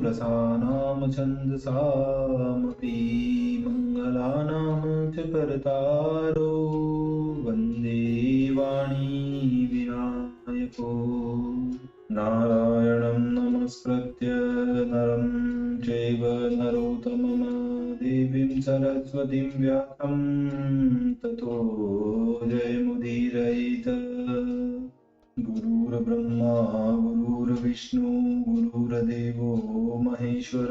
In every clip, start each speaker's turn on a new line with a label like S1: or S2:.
S1: रसानां छन्दसामपि मङ्गलानां च कर्तारो वन्दे वाणी विनायको नारायणं नमस्कृत्य नरं चैव नरोत्तमं देवीं सरस्वतीं व्यासं ततो जयमुदीरयेत्। गुरुर्ब्रह्मा गुरुर्विष्णु गुरुर्देवो महेश्वर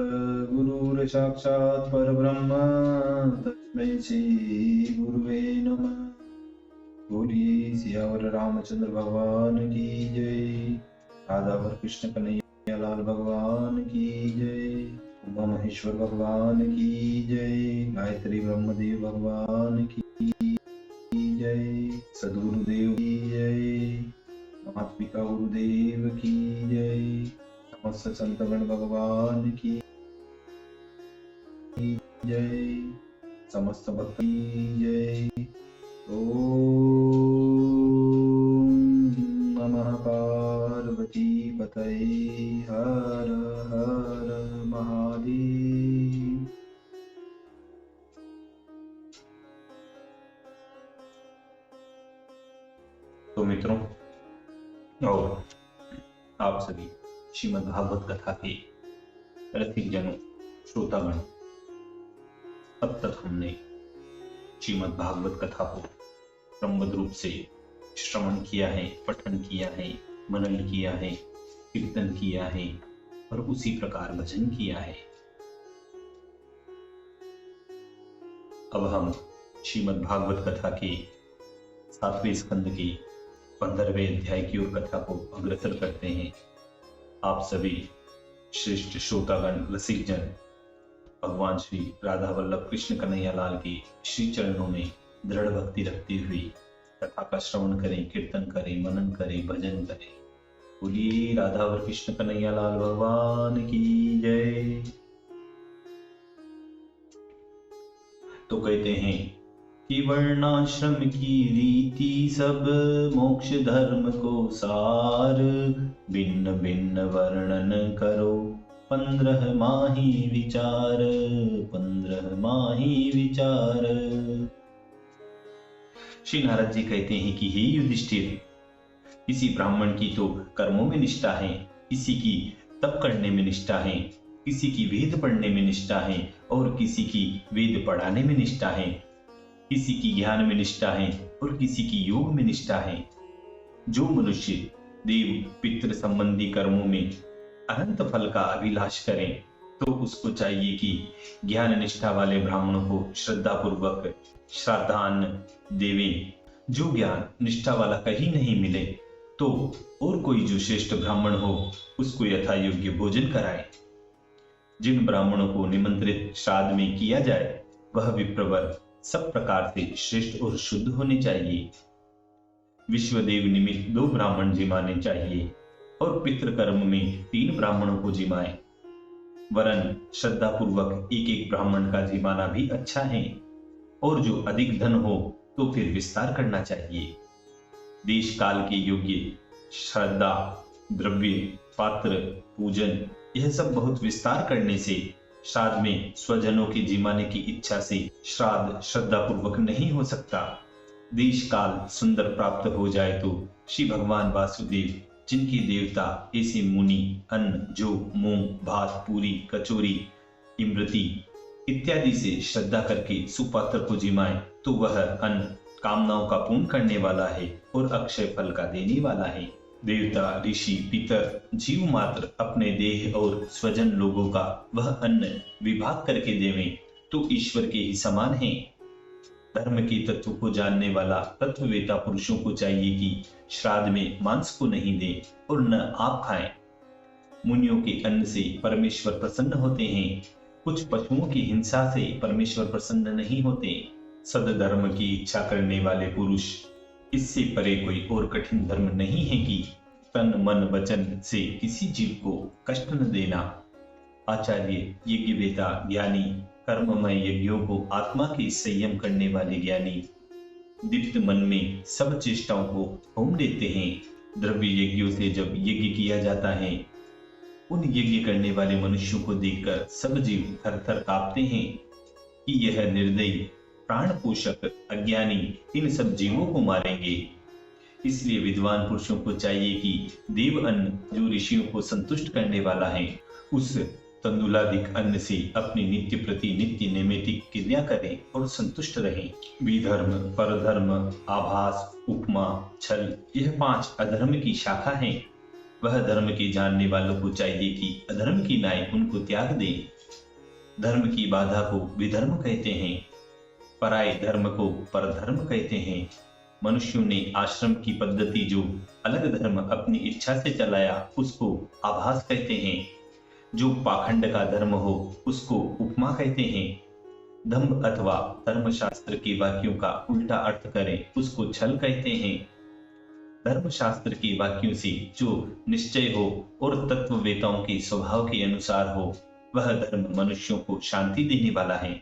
S1: गुरुर्साक्षात् परब्रह्म तस्मै श्री गुरुवे नमः। बोलिए सियावर रामचंद्र भगवान की जय, राधावर कृष्ण कन्हैया लाल भगवान की जय, उमा महेश्वर भगवान की जय, गायत्री ब्रह्मदेव भगवान की जय, सद्गुरुदेव की जय, माता पिता गुरुदेव की जय, समस्त संतगण भगवान की जय, समस्त भक्त की जय। ओम नमः पार्वती पतये हर हर महादेव। तो मित्रों और आप सभी श्रीमद् भागवत कथा के रसिक जनों, श्रोतागण, अब तक हमने श्रीमद् भागवत कथा को क्रमबद्ध रूप से श्रवण किया है, पठन किया है, मनन किया है, कीर्तन किया है और उसी प्रकार भजन किया है। अब हम श्रीमद् भागवत कथा के 7वें स्कंद के 15वें अध्याय की ओर कथा को अग्रसर करते हैं। आप सभी श्रेष्ठ श्रोतागण, रसिक जन भगवान श्री राधा वल्लभ कृष्ण कन्हैया लाल के श्री चरणों में दृढ़ भक्ति रखते हुए कथा का श्रवण करें, कीर्तन करें, मनन करें, भजन करें। बोलिए राधा और कृष्ण कन्हैया लाल भगवान की जय। तो कहते हैं कि वर्णाश्रम की रीति सब मोक्ष धर्म को सार, भिन्न भिन्न वर्णन करो 15 माही विचार, 15 माही विचार। श्री नारद जी कहते हैं कि हे युधिष्ठिर, किसी ब्राह्मण की तो कर्मों में निष्ठा है, किसी की तप करने में निष्ठा है, किसी की वेद पढ़ने में निष्ठा है और किसी की वेद पढ़ाने में निष्ठा है, किसी की ज्ञान में निष्ठा है और किसी की योग में निष्ठा है। जो मनुष्य देव पितृ संबंधी कर्मों में अनंत फल का अभिलाष करें तो उसको चाहिए कि ज्ञान निष्ठा वाले ब्राह्मणों को श्रद्धा पूर्वक श्राद्धान्न देवें। जो ज्ञान निष्ठा वाला कहीं नहीं मिले तो और कोई जो श्रेष्ठ ब्राह्मण हो उसको यथा योग्य भोजन कराए। जिन ब्राह्मणों को निमंत्रित श्राद्ध में किया जाए वह विप्रवर सब प्रकार से श्रेष्ठ और शुद्ध होने चाहिए। विश्वदेव निमित्त 2 ब्राह्मण जिमाने चाहिए और पितृकर्म में 3 ब्राह्मणों को जिमाए। वरन श्रद्धा पूर्वक एक ब्राह्मण का जिमाना भी अच्छा है और जो अधिक धन हो तो फिर विस्तार करना चाहिए। देश काल के योग्य श्रद्धा, द्रव्य, पात्र, पूजन यह सब बहुत विस्तार करने से श्राद्ध में स्वजनों के जिमाने की इच्छा से श्राद्ध श्रद्धा पूर्वक नहीं हो सकता। देश काल सुंदर प्राप्त हो जाए तो श्री भगवान वासुदेव, जिनके देवता ऐसे मुनि अन्न जो मूंग, भात, पूरी, कचौरी, इमरती इत्यादि से श्रद्धा करके सुपात्र को जिमाए तो वह अन्न कामनाओं का पूर्ण करने वाला है और अक्षय फल का देने वाला है। देवता, ऋषि, पितर, जीव मात्र अपने देह और स्वजन लोगों का वह अन्न विभाग करके देवें तो ईश्वर के ही समान है। धर्म के तत्व को जानने वाला तत्ववेता पुरुषों को चाहिए कि श्राद्ध में मांस को नहीं दे और न आप खाएं। मुनियों के अन्न से परमेश्वर प्रसन्न होते हैं, कुछ पशुओं की हिंसा से परमेश्वर प्रसन्न नहीं होते। सद्धर्म की इच्छा करने वाले पुरुष, इससे परे कोई और कठिन धर्म नहीं है कि तन मन वचन से किसी जीव को कष्ट न देना। आचार्य, यज्ञवेता, ज्ञानी कर्ममय यज्ञों को आत्मा के संयम करने वाले ज्ञानी दीप्त मन में सब चेष्टाओं को होम देते हैं। द्रव्य यज्ञों से जब यज्ञ किया जाता है उन यज्ञ करने वाले मनुष्यों को देखकर सब जीव थर थर कांपते हैं कि यह निर्दयी प्राण पोषक अज्ञानी इन सब जीवों को मारेंगे। इसलिए विद्वान पुरुषों को चाहिए कि देव अन्न जो ऋषियों को संतुष्ट करने वाला है, उस तंदुलाधिक अन्न से अपनी नित्य प्रति नित्य नैमित्तिक क्रिया करें और संतुष्ट रहें। विधर्म, परधर्म, आभास, उपमा, छल, यह 5 अधर्म की शाखा हैं। वह धर्म के जानने वालों को चाहिए कि अधर्म की नाई उनको त्याग दें। धर्म की बाधा को विधर्म कहते हैं, पराये धर्म को परधर्म कहते हैं। मनुष्यों ने आश्रम की पद्धति जो अलग धर्म अपनी इच्छा से चलाया उसको आभास कहते हैं। जो पाखंड का धर्म हो उसको उपमा कहते हैं। दंभ अथवा धर्मशास्त्र के वाक्यों का उल्टा अर्थ करें उसको छल कहते हैं। धर्मशास्त्र के वाक्यों से जो निश्चय हो और तत्ववेताओं के स्वभाव के अनुसार हो, वह धर्म मनुष्यों को शांति देने वाला है।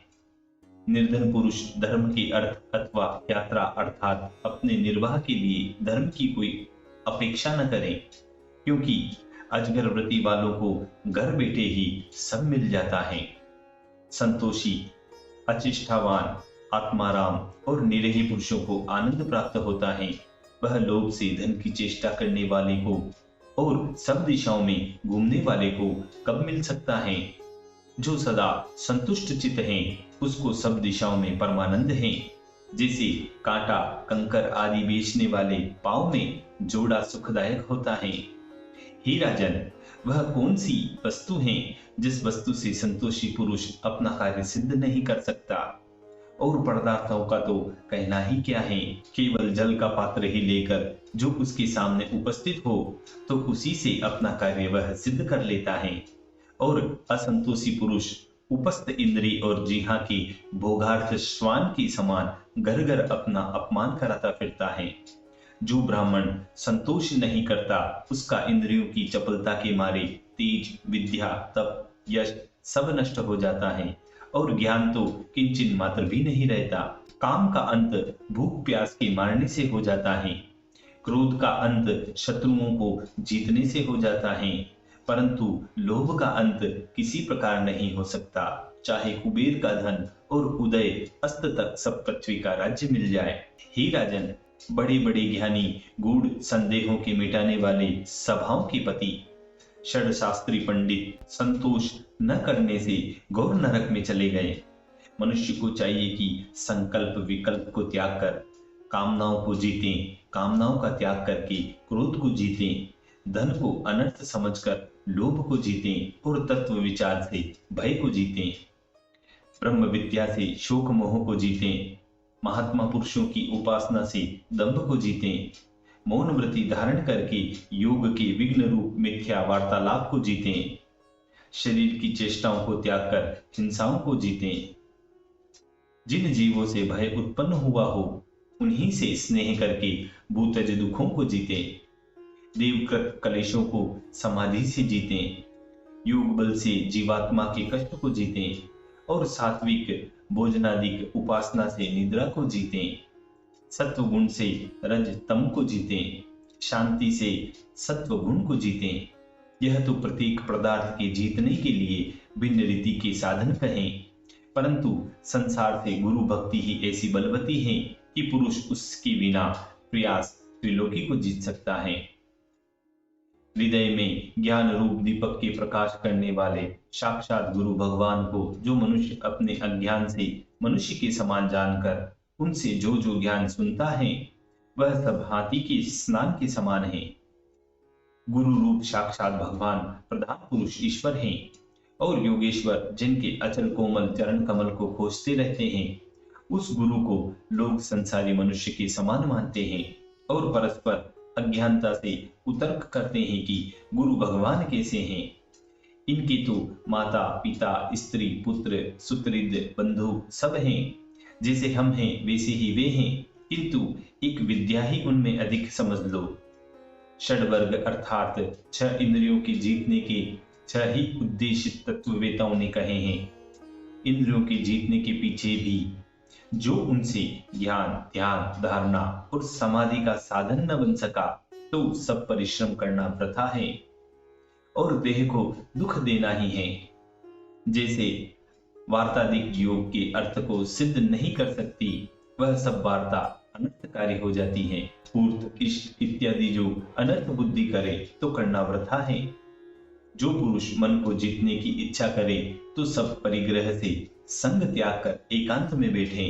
S1: निर्धन पुरुष धर्म के अर्थ अथवा यात्रा अर्थात अपने निर्वाह के लिए धर्म की कोई अपेक्षा न करें, क्योंकि अजगर व्रती वालों को घर बैठे ही सब मिल जाता है। संतोषी, अचिष्ठावान, आत्माराम और निरही पुरुषों को आनंद प्राप्त होता है। वह लोभ से धन की चेष्टा करने वाले को और सब दिशाओं में घूमने वाले को कब मिल सकता है? जो सदा संतुष्ट चित्त है उसको सब दिशाओं में परमानंद है। जैसे कांटा, कंकर आदि बेचने वाले पांव में जोड़ा सुखदायक होता है। हे राजन, वह कौन सी वस्तु है जिस वस्तु से संतोषी पुरुष अपना कार्य सिद्ध नहीं कर सकता? और पदार्थों का तो कहना ही क्या है। केवल जल का पात्र ही लेकर जो उसके सामने उपस्थित हो तो उसी से अपना कार्य वह सिद्ध कर लेता है। और असंतोषी पुरुष उपस्थ इंद्री और जिहा की भोगार्थ श्वान के समान घर घर अपना अपमान कराता फिरता है। जो ब्राह्मण संतोष नहीं करता उसका इंद्रियों की चपलता के मारे तेज, विद्या, तप, यश सब नष्ट हो जाता है और ज्ञान तो किंचिन मात्र भी नहीं रहता। काम का अंत भूख प्यास के मारने से हो जाता है। क्रोध का अंत शत्रुओं को जीतने से हो जाता है, परंतु लोभ का अंत किसी प्रकार नहीं हो सकता। चाहे कुबेर का धन और उदय अस्त तक सब पृथ्वी का राज्य मिल जाए। हे राजन, बड़े बड़े ज्ञानी गूढ़ संदेहों के मिटाने वाले सभाओं के पति षडशास्त्री पंडित संतोष न करने से घोर नरक में चले गए। मनुष्य को चाहिए कि संकल्प विकल्प को त्याग कर कामनाओं को जीतें, कामनाओं का त्याग करके क्रोध को जीतें, धन को अनर्थ समझकर लोभ को जीतें और तत्व विचार से भय को जीतें, ब्रह्म विद्या से शोक मोह को जीतें, महात्मा पुरुषों की उपासना से दंभ को जीतें, मौन व्रति धारण करके योग के विघ्न रूप मिथ्या वार्तालाप को जीतें, शरीर की चेष्टाओं को त्याग कर हिंसाओं को जीतें। जिन जीवों से भय उत्पन्न हुआ हो उन्हीं से स्नेह करके भूतज दुखों को जीतें, देवकृत कलेशों को समाधि से जीतें, योग बल से जीवात्मा के कष्ट को जीतें और सात्विक भोजनादिक उपासना से निद्रा को जीतें, सत्व गुण से रज तम को जीतें, शांति से सत्व गुण को जीतें। यह तो प्रत्येक पदार्थ के जीतने के लिए भिन्न रीति के साधन कहें, परंतु संसार से गुरु भक्ति ही ऐसी बलवती है कि पुरुष उसके बिना प्रयास त्रिलोकी को जीत सकता है। हृदय में ज्ञान रूप दीपक के प्रकाश करने वाले साक्षात गुरु भगवान को जो मनुष्य अपने अज्ञान से मनुष्य के समान जानकर उनसे जो जो ज्ञान सुनता है वह सब हाथी के स्नान के समान है। गुरु रूप साक्षात भगवान प्रधान पुरुष ईश्वर हैं और योगेश्वर जिनके अचल कोमल चरण कमल को खोजते रहते हैं, उस गुरु को लोग संसारी मनुष्य के समान मानते हैं और परस्पर अज्ञानता से कुतर्क करते हैं कि गुरु भगवान कैसे हैं। इनके तो माता, पिता, स्त्री, पुत्र, सुहृद, बंधु सब हैं। जैसे हम हैं वैसे ही वे हैं, किंतु एक विद्या ही उनमें अधिक समझ लो। षडवर्ग अर्थात 6 इंद्रियों के जीतने के 6 ही उद्देश्य तत्ववेताओं ने कहे हैं। इंद्रियों के जीतने के पीछे भी जो उनसे ज्ञान, ध्यान, धारणा और समाधि का साधन न बन सका तो सब परिश्रम करना वृथा है। और देह को दुख देना ही है। जैसे वार्तादिक योग के अर्थ को सिद्ध नहीं कर सकती, वह सब वार्ता अनर्थकारी हो जाती है। पूर्त इष्ट इत्यादि जो अनर्थ बुद्धि करे तो करना वृथा है। जो पुरुष मन को जीतने की इच्छा करे तो सब परिग्रह से संग त्याग कर एकांत में बैठे,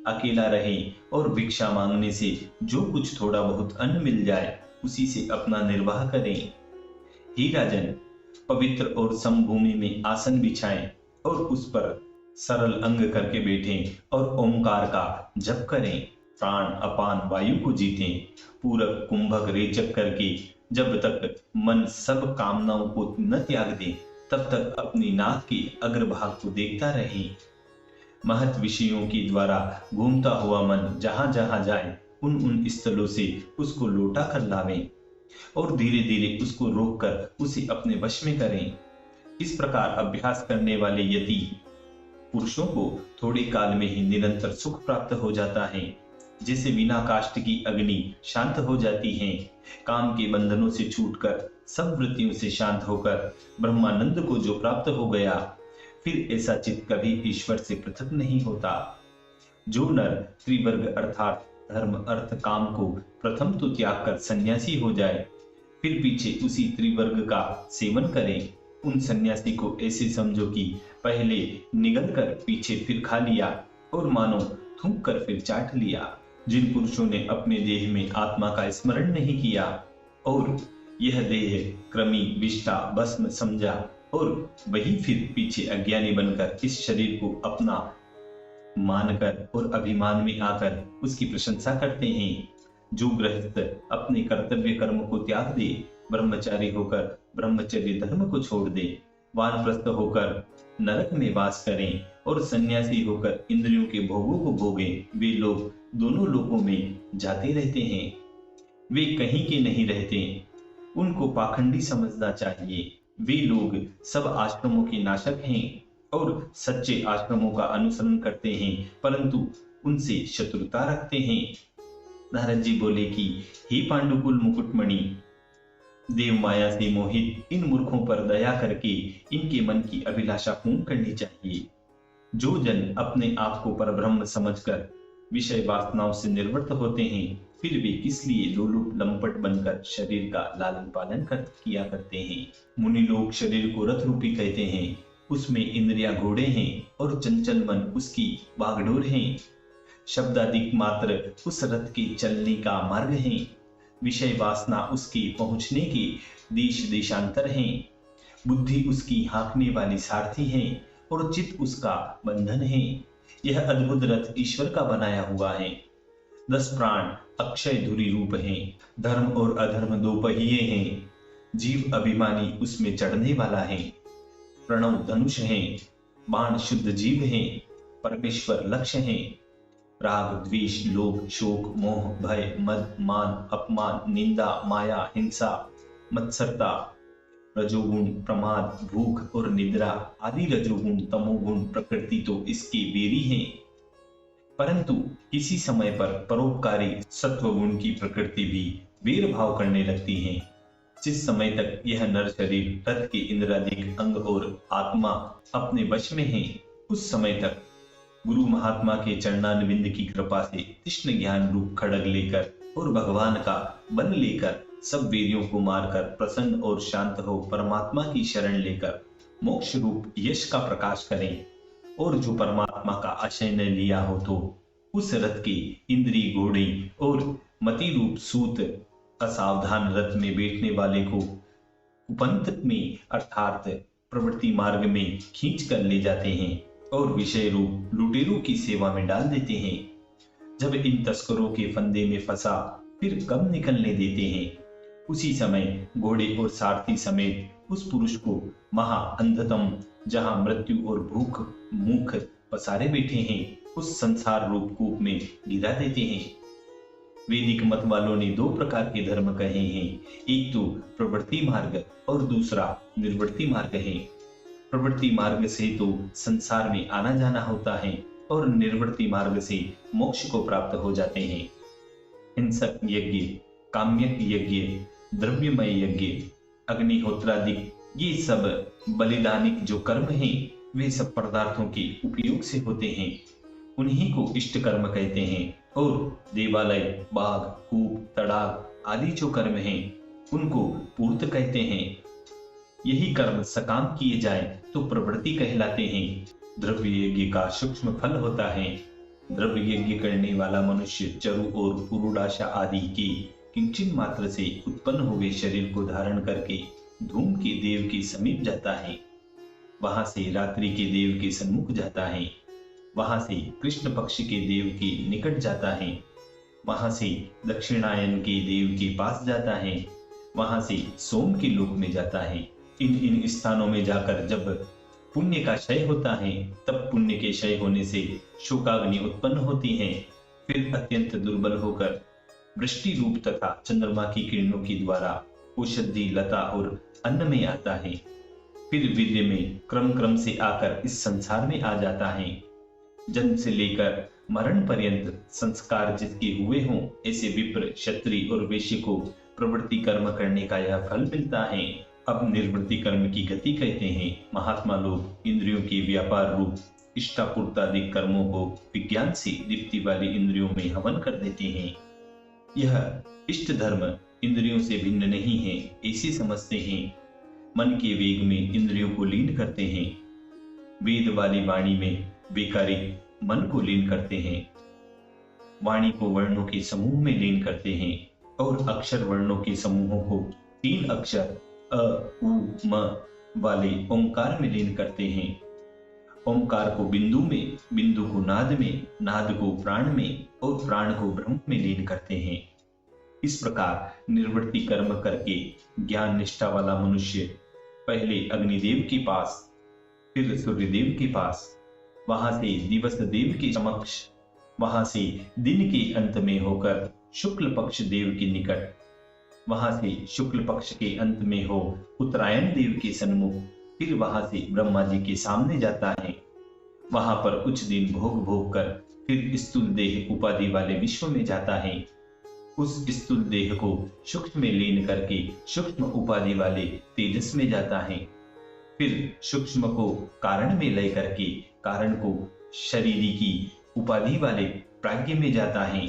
S1: अकेला रहे और भिक्षा मांगने से जो कुछ थोड़ा बहुत अन्न मिल जाए उसी से अपना निर्वाह करें। हे राजन, पवित्र और समभूमि में आसन बिछाएं और उस पर सरल अंग करके बैठें और ओंकार का जप करें। प्राण अपान वायु को जीतें, पूरक कुंभक रेचक करके जब तक मन सब कामनाओं को न त्याग दे तब तक अपनी नाक के अग्रभाग को देखता रहे। महत विषयों के द्वारा घूमता हुआ मन जहां जहां जाए उन स्थलों से उसको लौटा कर लावें और धीरे धीरे उसको रोककर उसे अपने वश में करें। इस प्रकार अभ्यास करने वाले यति पुरुषों को थोड़े काल में ही निरंतर सुख प्राप्त हो जाता है। जैसे बिना काष्ठ की अग्नि शांत हो जाती है, काम के बंधनों से छूटकर सब वृत्तियों से शांत होकर ब्रह्मानंद को जो प्राप्त हो गया, फिर ऐसा चित्त कभी ईश्वर से पृथक नहीं होता। जो नर त्रिवर्ग अर्थात धर्म अर्थ काम को प्रथम तो त्याग कर सन्यासी हो जाए, फिर पीछे उसी त्रिवर्ग का सेवन करे, उन सन्यासी को ऐसे समझो कि पहले निगल कर पीछे फिर खा लिया और मानो थूक कर फिर चाट लिया। जिन पुरुषों ने अपने देह में आत्मा का स्मरण नहीं किया और यह देह क्रमी विष्टा भस्म समझा और वही फिर पीछे अज्ञानी बनकर इस शरीर को अपना मानकर और अभिमान में आकर उसकी प्रशंसा करते हैं। जो गृहस्थ अपने कर्तव्य कर्म को त्याग दे, ब्रह्मचारी होकर ब्रह्मचर्य धर्म को छोड़ दे, वानप्रस्थ होकर नरक में वास करें और सन्यासी होकर इंद्रियों के भोगों को भोगें, वे लोग दोनों लोकों में जाते रहते हैं। वे कहीं के नहीं रहते, उनको पाखंडी समझना चाहिए। वे लोग सब आश्रमों के नाशक हैं और सच्चे आश्रमों का अनुसरण करते हैं, परंतु उनसे शत्रुता रखते हैं। नारद जी बोले कि हे पांडुकुल मुकुटमणि, देव माया से मोहित इन मूर्खों पर दया करके इनके मन की अभिलाषा पूर्ण करनी चाहिए। जो जन अपने आप को परब्रह्म समझकर विषय वासनाओं से निर्वृत्त होते हैं, फिर वे किस लिए लोलुप लंपट बनकर शरीर का लालन पालन किया करते हैं। मुनि लोग शरीर को रथ रूपी कहते हैं, उसमें इंद्रियां घोड़े हैं और चंचल मन उसकी बागडोर हैं। शब्दादिक मात्र उस रथ के चलने का मार्ग है, विषय वासना उसके पहुंचने के देश देशांतर हैं। बुद्धि उसकी हाँकने वाली सारथी है और चित्त उसका बंधन है। यह अद्भुत रथ ईश्वर का बनाया हुआ है। 10 प्राण अक्षय धुरी रूप हैं, धर्म और अधर्म 2 पहिए हैं, जीव अभिमानी उसमें चढ़ने वाला है। प्रणव धनुष है, बाण शुद्ध जीव है, परमेश्वर लक्ष्य है। राग द्वेष लोभ शोक मोह भय मद मान अपमान निंदा माया हिंसा मत्सरता रजोगुण प्रमाद भूख और निद्रा आदि रजोगुण तमोगुण प्रकृति तो इसके बेरी हैं। परंतु किसी समय पर परोपकारी सत्वगुण की प्रकृति भी वेर भाव करने लगती है। जिस समय तक यह नर शरीर रथ के इंद्रादिक अंग और आत्मा अपने वश में है, उस समय तक गुरु महात्मा के चरणारविंद की कृपा से कृष्ण ज्ञान रूप खड़ग लेकर और भगवान का बल लेकर सब वेरियों को मारकर प्रसन्न और शांत हो परमात्मा की शरण लेकर मोक्ष रूप यश का प्रकाश करें। और जो परमात्मा का आशय न लिया हो तो उस रथ के इंद्री घोड़े और मति रूप सूत असावधान रथ में बैठने वाले को कुपंथ में अर्थात प्रवृत्ति मार्ग में खींच कर ले जाते हैं और विषय रूप लुटेरों की सेवा में डाल देते हैं। जब इन तस्करों के फंदे में फंसा फिर कब निकलने देते हैं, उसी समय घोड़े और सारथी समेत उस पुरुष को महा अंधतम जहां मृत्यु और भूख मुख पसारे बैठे हैं उस संसार रूप कूप में गिरा देते हैं। वैदिक मत वालों ने 2 प्रकार के धर्म कहे हैं, एक तो प्रवृत्ति मार्ग और दूसरा निर्वृत्ति मार्ग है। प्रवृत्ति मार्ग से तो संसार में आना जाना होता है और निर्वृत्ति मार्ग से मोक्ष को प्राप्त हो जाते हैं। हिंसक यज्ञ, काम्यक यज्ञ, द्रव्यमय यज्ञ, अग्निहोत्रादि ये सब बलिदानिक जो कर्म हैं वे सब पदार्थों के उपयोग से होते हैं, उन्हीं को इष्ट कर्म कहते हैं। और देवालय, बाग, कूप, तड़ाग आदि जो कर्म हैं उनको पूर्त कहते हैं। यही कर्म सकाम किए जाए तो प्रवृत्ति कहलाते हैं। द्रव्य यज्ञ का सूक्ष्म फल होता है। द्रव्य यज्ञ करने वाला मनुष्य चरु और पुरुडाशा आदि के किंचन मात्र से उत्पन्न हुए शरीर को धारण करके धूम के देव के समीप जाता है, वहां से रात्रि के देव के सन्मुख जाता है, वहां से कृष्ण पक्ष के देव के निकट जाता है, वहां से दक्षिणायन के देव के पास जाता है, वहां से सोम के लोक में जाता है। इन स्थानों में जाकर जब पुण्य का क्षय होता है तब पुण्य के क्षय होने से शोकाग्नि उत्पन्न होती है। फिर अत्यंत दुर्बल होकर वृष्टि रूप तथा चंद्रमा की किरणों के द्वारा औषधि, लता और अन्न में आता है। फिर वीर्य में क्रम क्रम से आकर इस संसार में आ जाता है। जन्म से लेकर मरण पर्यंत संस्कार जिसके हुए हों ऐसे विप्र, क्षत्रिय और वैश्य को प्रवृत्ति कर्म करने का यह फल मिलता है। अब निर्वृत्ति कर्म की गति कहते हैं। महात्मा लोग इंद्रियों के व्यापार रूप इष्टापूर्तादि कर्मों को विज्ञान से दीप्ति वाली इंद्रियों में हवन कर देते हैं। यह इष्ट धर्म इंद्रियों से भिन्न नहीं है ऐसे समझते हैं। मन के वेग में इंद्रियों को लीन करते हैं। वेद वाली वाणी में वैकारिक मन को लीन करते हैं। वाणी को वर्णों के समूह में लीन करते हैं और अक्षर वर्णों के समूहों को 3 अक्षर अ, उ, म वाले ओंकार में लीन करते हैं। ओंकार को बिंदु में, बिंदु को नाद में, नाद को प्राण में और प्राण को ब्रह्म में लीन करते हैं। इस प्रकार निर्वृत्ति कर्म करके ज्ञान निष्ठा वाला मनुष्य पहले अग्निदेव के पास, फिर सूर्यदेव के पास, वहां से दिवस देव के समक्ष, वहां से दिन के अंत में होकर शुक्ल पक्ष देव के निकट, वहां से शुक्ल पक्ष के अंत में हो उत्तरायण देव के सन्मुख, फिर वहां से ब्रह्मा जी के सामने जाता है। वहां पर कुछ दिन भोग भोग कर फिर स्थूल देह उपाधि वाले विश्व में जाता है। उस स्थूल देह को सूक्ष्म में लीन करके सूक्ष्म उपाधि वाले तेजस में जाता है। फिर सूक्ष्म को कारण में लय करके कारण को शरीरी की उपाधि वाले प्राज्ञ में जाता है।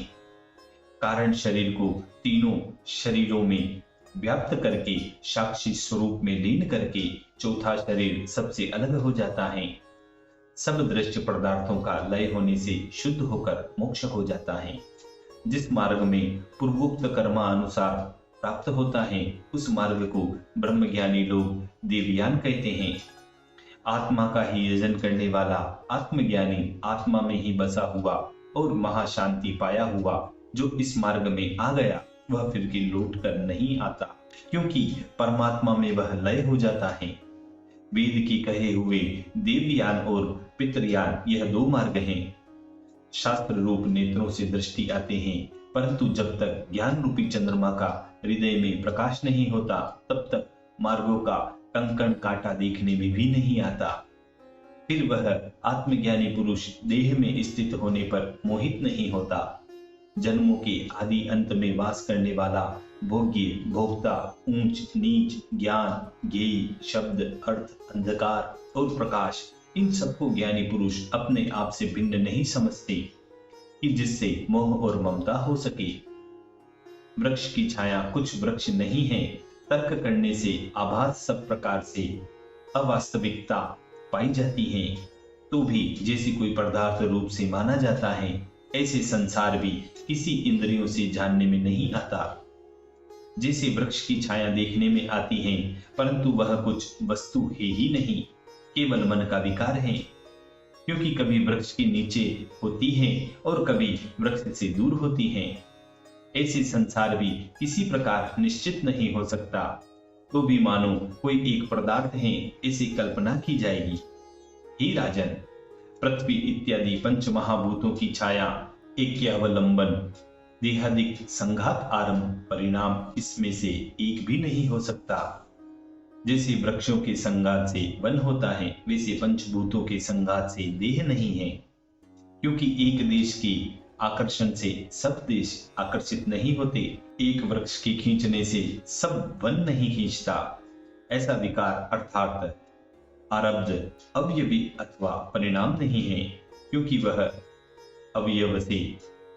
S1: कारण शरीर को तीनों शरीरों में व्याप्त करके साक्षी स्वरूप में लीन करके चौथा शरीर सबसे अलग हो जाता है। सब दृश्य पदार्थों का लय होने से शुद्ध होकर मोक्ष हो जाता है। जिस मार्ग में पूर्वोक्त कर्मानुसार प्राप्त होता है उस मार्ग को ब्रह्मज्ञानी लोग देवयान कहते हैं। आत्मा का ही यजन करने वाला आत्मज्ञानी आत्मा में ही बसा हुआ और महाशांति पाया हुआ जो इस मार्ग में आ गया वह फिर भी लौट कर नहीं आता, क्योंकि परमात्मा में वह लय हो जाता है। वेद के कहे हुए देवयान और पितृयान यह 2 मार्ग हैं। शास्त्र रूप नेत्रों से दृष्टि आते हैं, परंतु जब तक ज्ञान रूपी चंद्रमा का हृदय में प्रकाश नहीं होता तब तक मार्गों का कंकण कांटा देखने में भी नहीं आता। फिर वह आत्मज्ञानी पुरुष देह में स्थित होने पर मोहित नहीं होता। जन्मों के आदि अंत में वास करने वाला भोग्य, भोक्ता, ऊंच नीच, ज्ञान, ज्ञेय, शब्द, अर्थ, अंधकार और प्रकाश, इन सबको ज्ञानी पुरुष अपने आप से भिन्न नहीं समझते कि जिससे मोह और ममता हो सके। वृक्ष की छाया कुछ वृक्ष नहीं है, तर्क करने से आभास सब प्रकार से अवास्तविकता पाई जाती है, तो भी जैसे कोई पदार्थ रूप से माना जाता है ऐसे संसार भी किसी इंद्रियों से जानने में नहीं आता। जैसे वृक्ष की छाया देखने में आती है परंतु वह कुछ वस्तु है ही नहीं, केवल मन का विकार है, क्योंकि कभी वृक्ष के नीचे होती है और कभी वृक्ष से दूर होती है। ऐसे संसार भी किसी प्रकार निश्चित नहीं हो सकता, तो भी मानो कोई एक पदार्थ है ऐसी कल्पना की जाएगी। हे राजन, पृथ्वी इत्यादि पंच महाभूतों की छाया एक्यावलंबन देहादिक संघात आरंभ परिणाम इसमें से एक भी नहीं हो सकता। जैसे वृक्षों के संघात से वन होता है वैसे पंचभूतों के संघात से देह नहीं है, क्योंकि एक देश के आकर्षण से सब देश आकर्षित नहीं होते, एक वृक्ष के खींचने से सब वन नहीं खींचता। ऐसा विकार अर्थात आरब्ध अवयवी अथवा परिणाम नहीं है, क्योंकि वह अवयव से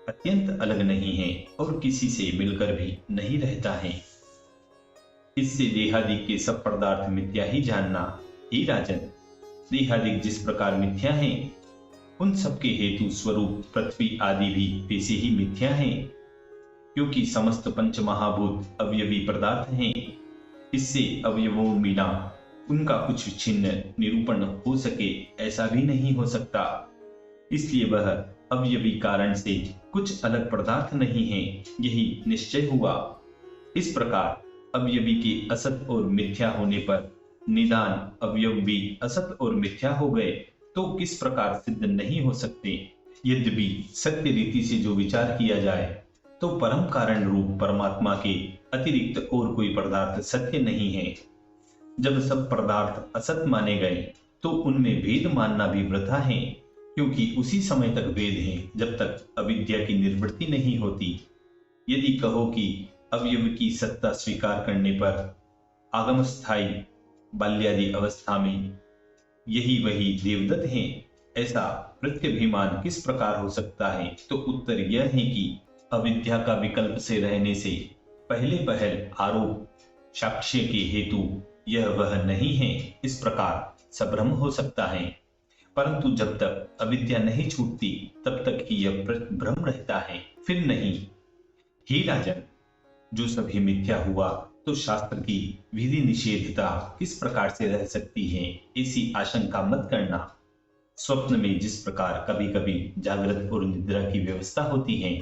S1: अत्यंत अलग नहीं है और किसी से मिलकर भी नहीं रहता है। इससे देहादिक के सब पदार्थ मिथ्या ही जानना। हे राजन, देहादिक जिस प्रकार मिथ्या हैं, उन सबके हेतु स्वरूप पृथ्वी आदि भी वैसे ही मिथ्या हैं, क्योंकि समस्त पंच महाभूत अवयवी पदार्थ हैं। इससे अवयवों बिना उनका कुछ छिन्न निरूपण हो सके ऐसा भी नहीं हो सकता। इसलिए वह अवयवी कारण से कुछ अलग पदार्थ नहीं है, यही निश्चय हुआ। इस प्रकार अवयवी के असत और मिथ्या होने पर निदान अवयव भी असत और मिथ्या हो गए तो किस प्रकार सिद्ध नहीं हो सकते। यद्यपि सत्य रीति से जो विचार किया जाए तो परम कारण रूप परमात्मा के अतिरिक्त और कोई पदार्थ सत्य नहीं है। जब सब पदार्थ असत माने गए तो उनमें भेद मानना भी वृथा है, क्योंकि उसी समय तक भेद है जब तक अविद्या की निवृत्ति नहीं होती। यदि कहो कि अवयव की सत्ता स्वीकार करने पर आगम स्थायी बाल्यादि अवस्था में यही वही देवदत्त हैं, ऐसा प्रत्यभिमान किस प्रकार हो सकता है? तो उत्तर यह है कि अविद्या का विकल्प से रहने से पहले पहल आरोप साक्ष्य के हेतु यह वह नहीं है, इस प्रकार संभ्रम हो सकता है। परंतु जब तक अविद्या नहीं छूटती तब तक ही यह भ्रम रहता है, फिर नहीं। हे राजन, जो सभी मिथ्या हुआ तो शास्त्र की विधि निषेधता किस प्रकार से रह सकती है, ऐसी आशंका मत करना। स्वप्न में जिस प्रकार कभी कभी जागृत और निद्रा की व्यवस्था होती है,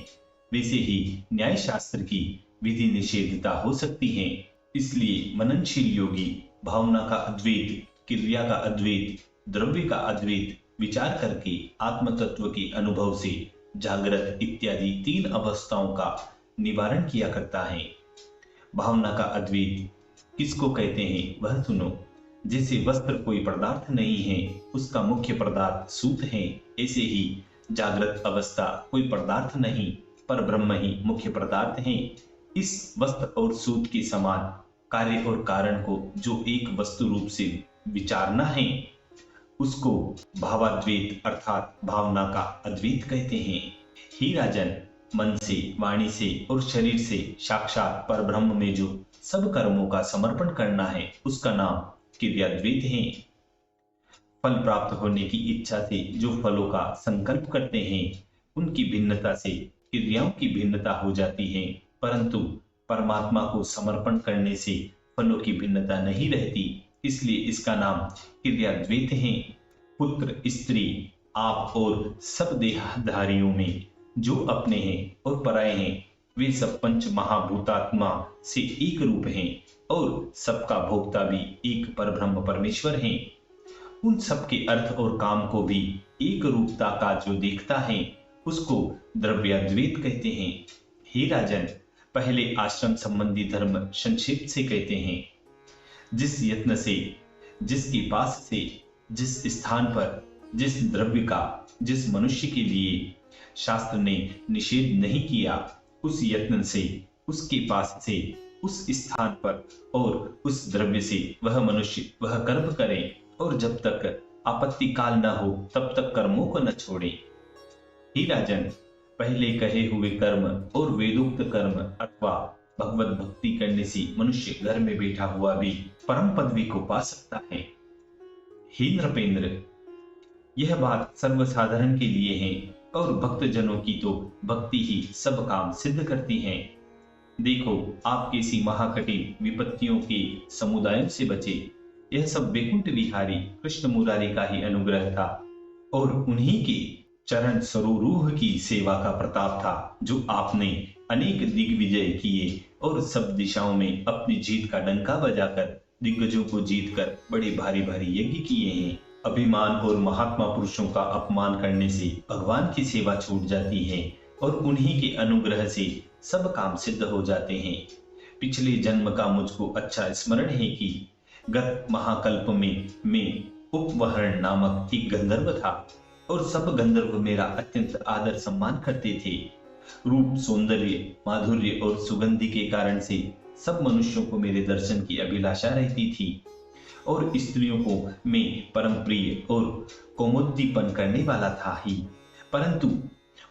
S1: वैसे ही न्याय शास्त्र की विधि निषेधता हो सकती है। इसलिए मननशील योगी भावना का अद्वैत, क्रिया का अद्वैत, द्रव्य का अद्वैत विचार करके आत्म तत्व के अनुभव से जागृत इत्यादि तीन अवस्थाओं का निवारण किया करता है। भावना का अद्वैत किसको कहते हैं वह सुनो। जैसे वस्त्र कोई पदार्थ नहीं है, उसका मुख्य पदार्थ सूत है, ऐसे ही जागृत अवस्था कोई पदार्थ नहीं पर ब्रह्म ही मुख्य पदार्थ है। इस वस्त्र और सूत के समान कार्य और कारण को जो एक वस्तु रूप से विचारना है, उसको भावाद्वैत अर्थात भावना का अद्वैत कहते हैं। हे राजन, मन से, वाणी से और शरीर से साक्षात पर ब्रह्म में जो सब कर्मों का समर्पण करना है, उसका नाम क्रियाद्वैत है। फल प्राप्त होने की इच्छा से जो फलों का संकल्प करते हैं, उनकी भिन्नता से क्रियाओं की भिन्नता हो जाती है, परंतु परमात्मा को समर्पण करने से फलों की भिन्नता नहीं रहती, इसलिए इसका नाम क्रियाद्वैत है। पुत्र, स्त्री, आप और सब देहधारियों में जो अपने हैं और पराये हैं, वे सब पंच महाभूतात्मा से एक रूप हैं और सबका भोक्ता भी एक परब्रह्म परमेश्वर हैं। उन सब के अर्थ और काम को भी एक रूपता का जो देखता है, उसको द्रव्याद्वैत कहते हैं। हे राजन, पहले आश्रम संबंधी धर्म संक्षेप से कहते हैं। जिस यत्न से, जिसके पास से, जिस स्थान पर, जिस द्रव्य का, जिस मनुष्य के लिए शास्त्र ने निषेध नहीं किया, उस यत्न से, उसके पास से, उस स्थान पर और उस द्रव्य से वह मनुष्य वह कर्म करे, और जब तक आपत्ति काल न हो तब तक कर्मों को न छोड़े। हे राजन, पहले कहे हुए कर्म और वेदोक्त कर्म अथवा भगवत भक्ति करने से मनुष्य घर में बैठा हुआ भी परम पदवी को पा सकता है। हे नृपेंद्र, यह बात सर्वसाधारण के लिए है और भक्त जनों की तो भक्ति ही सब काम सिद्ध करती है। देखो, आप कैसी महाकठिन विपत्तियों के समुदायों से बचे। यह सब वैकुंठ विहारी कृष्ण मुरारी का ही अनुग्रह था और उन्हीं के चरण सरोरूह की सेवा का प्रताप था, जो आपने अनेक दिग्विजय किए और सब दिशाओं में अपनी जीत का डंका बजाकर दिग्गजों को जीतकर बड़े भारी भारी यज्ञ किए हैं। अभिमान और महात्मा पुरुषों का अपमान करने से भगवान की सेवा छूट जाती है और उन्हीं के अनुग्रह से सब काम सिद्ध हो जाते हैं। पिछले जन्म का मुझको अच्छा स्मरण है कि गत महाकल्प में मैं उपवहरण नामक एक गंधर्व था और सब गंधर्व मेरा अत्यंत आदर सम्मान करते थे। रूप, सौंदर्य, माधुर्य और सुगंधि के कारण से सब मनुष्यों को मेरे दर्शन की अभिलाषा रहती थी और स्त्रियों को मैं परम प्रिय और कौमुदीपन करने वाला था ही, परंतु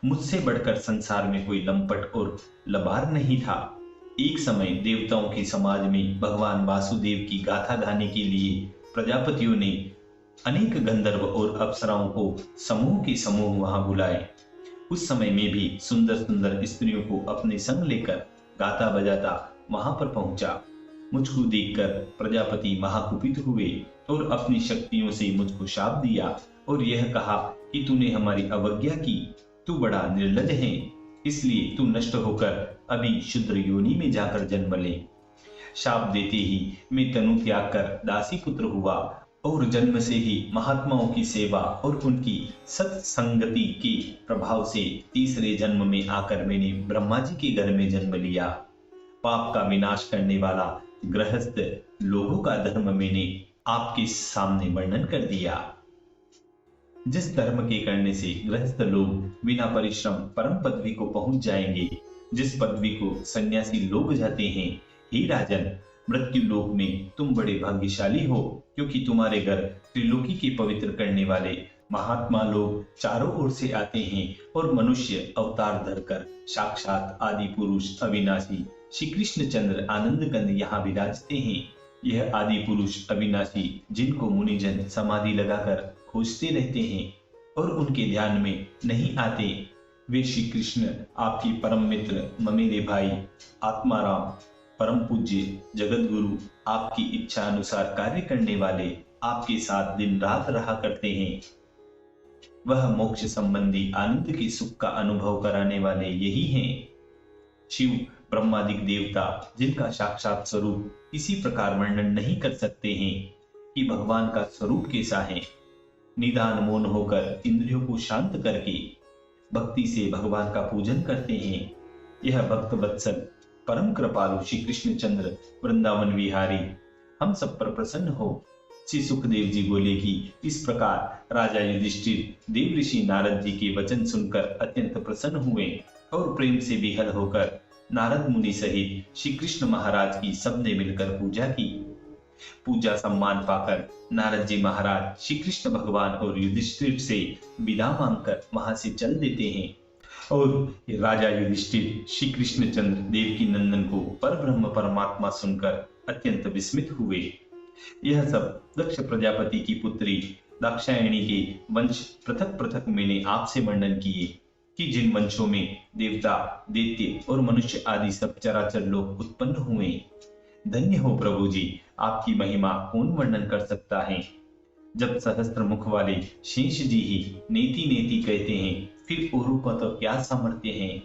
S1: मुझसे बढ़कर संसार में कोई लंपट और लबार नहीं था। एक समय देवताओं के समाज में भगवान वासुदेव की गाथा गाने के लिए प्रजापतियों ने अनेक गंधर्व और अप्सराओं को समूह के समूह वहां बुलाए। उस समय में भी सुंदर सुंदर स्त्रियों को अपने संग लेकर गाता बजाता वहां पर पहुंचा। मुझको देखकर प्रजापति महाकुपित हुए और अपनी शक्तियों से मुझको शाप दिया और यह कहा कि तूने हमारी अवज्ञा की, तू बड़ा निर्लज है, इसलिए तू नष्ट होकर अभी शुद्र योनि में जाकर जन्म ले। शाप देते ही मैं तनु त्याग कर दासी पुत्र हुआ और जन्म से ही महात्माओं की सेवा और उनकी सत्संगति के प्रभाव से तीसरे जन्म में आकर मैंने ब्रह्मा जी के घर में जन्म लिया। पाप का विनाश करने वाला गृहस्थ लोगों का धर्म मैंने आपके सामने वर्णन कर दिया। जिस धर्म के करने से गृहस्थ लोग बिना परिश्रम परम पदवी को पहुंच जाएंगे, जिस पदवी को सन्यासी लोग जाते हैं, हे राजन, मृत्यु लोक में तुम बड़े भाग्यशाली हो, क्योंकि तुम्हारे घर त्रिलोकी के पवित्र करने वाले महात्मा लोग चारों ओर से आते हैं और मनुष्य अवतार धरकर साक्षात आदि पुरुष अविनाशी श्री कृष्ण चंद्र आनंद कंद यहाँ विराजते हैं। यह आदि पुरुष अविनाशी जिनको मुनिजन समाधि लगाकर खोजते रहते हैं और उनके ध्यान में नहीं आते, वे श्री कृष्ण आपके परम मित्र ममेरे भाई आत्माराम, परम पूज्य जगत गुरु, आपकी इच्छा अनुसार कार्य करने वाले, आपके साथ दिन रात रहा करते हैं। वह मोक्ष संबंधी आनंद के सुख का अनुभव कराने वाले यही हैं। शिव ब्रह्मादिक देवता, जिनका साक्षात स्वरूप इसी प्रकार वर्णन नहीं कर सकते हैं कि भगवान का स्वरूप कैसा है, निदान मौन होकर इंद्रियों को शांत करके भक्ति से भगवान का पूजन करते हैं। यह भक्त वत्सल परम कृपालु श्री कृष्ण चंद्र वृंदावन विहारी हम सब पर प्रसन्न हो। श्री सुखदेव जी बोले कि इस प्रकार राजा युधिष्ठिर देव ऋषि नारद जी के वचन सुनकर अत्यंत प्रसन्न हुए और प्रेम से विहल होकर नारद मुनि सहित श्री कृष्ण महाराज की सबने मिलकर पूजा की। पूजा सम्मान पाकर नारद जी महाराज श्री कृष्ण भगवान और युधिष्ठिर से विदा मांगकर वहां से चल देते हैं और राजा युधिष्ठिर श्री कृष्ण चंद्र देव की नंदन को परब्रह्म परमात्मा सुनकर अत्यंत विस्मित हुए। यह सब दक्ष प्रजापति की पुत्री दाक्षायणी के वंश पृथक पृथक मैंने आपसे वर्णन किए कि जिन वंशों में देवता, दैत्य और मनुष्य आदि सब चराचर लोग उत्पन्न हुए। धन्य हो प्रभु जी, आपकी महिमा कौन वर्णन कर सकता है। जब सहस्त्र मुख वाले शेष जी ही नेति नेति कहते हैं, फिर औरों का तो क्या सामर्थ्य है।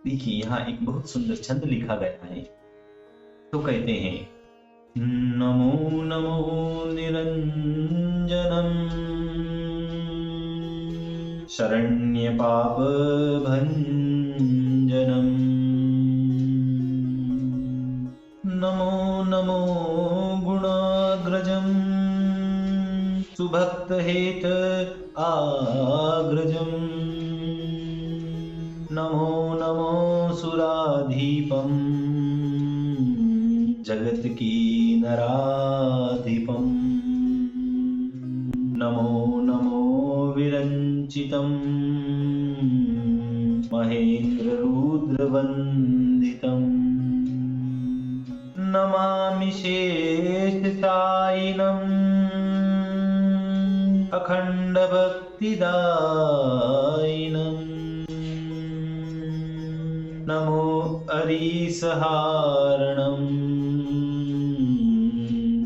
S1: देखिए यहाँ एक बहुत सुंदर छंद लिखा गया है। तो कहते हैं, नमो नमो निरंजनम शरण्य पाप भंजनम, नमो नमो गुणाग्रजम सुभक्त हेत आग्रजम, नमो नमो सुराधीपम जगत की नराधिपम, नमो नमो विरंचितम महेंद्र रुद्र वंदितम, नमामि शेष सायिनम अखंड भक्तिदायिनम, नमो अरीसहारणम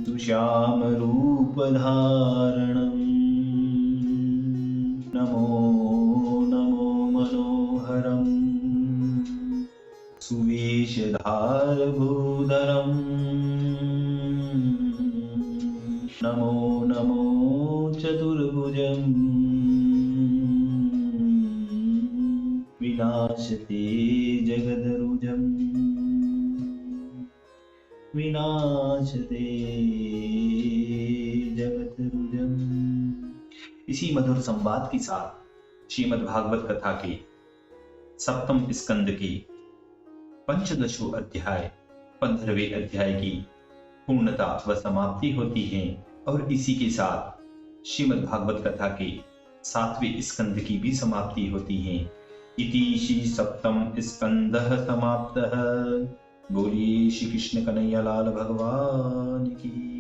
S1: सुश्याम रूपधारणम, नमो नमो मनोहरम सुवेशधारभूधरम, नमो नमो चतुर्भुजम विनाशते जगदरुजम, विनाशते जगदरुजम। इसी मधुर संवाद के साथ श्रीमद् भागवत कथा के सप्तम स्कंद के पंचदशो अध्याय 15वें अध्याय की पूर्णता व समाप्ति होती है और इसी के साथ श्रीमद् भागवत कथा के 7वें स्कंद की भी समाप्ति होती है। इति श्री सप्तम स्कंदः समाप्तः। बोलिए श्री कृष्ण कन्हैया लाल भगवान की।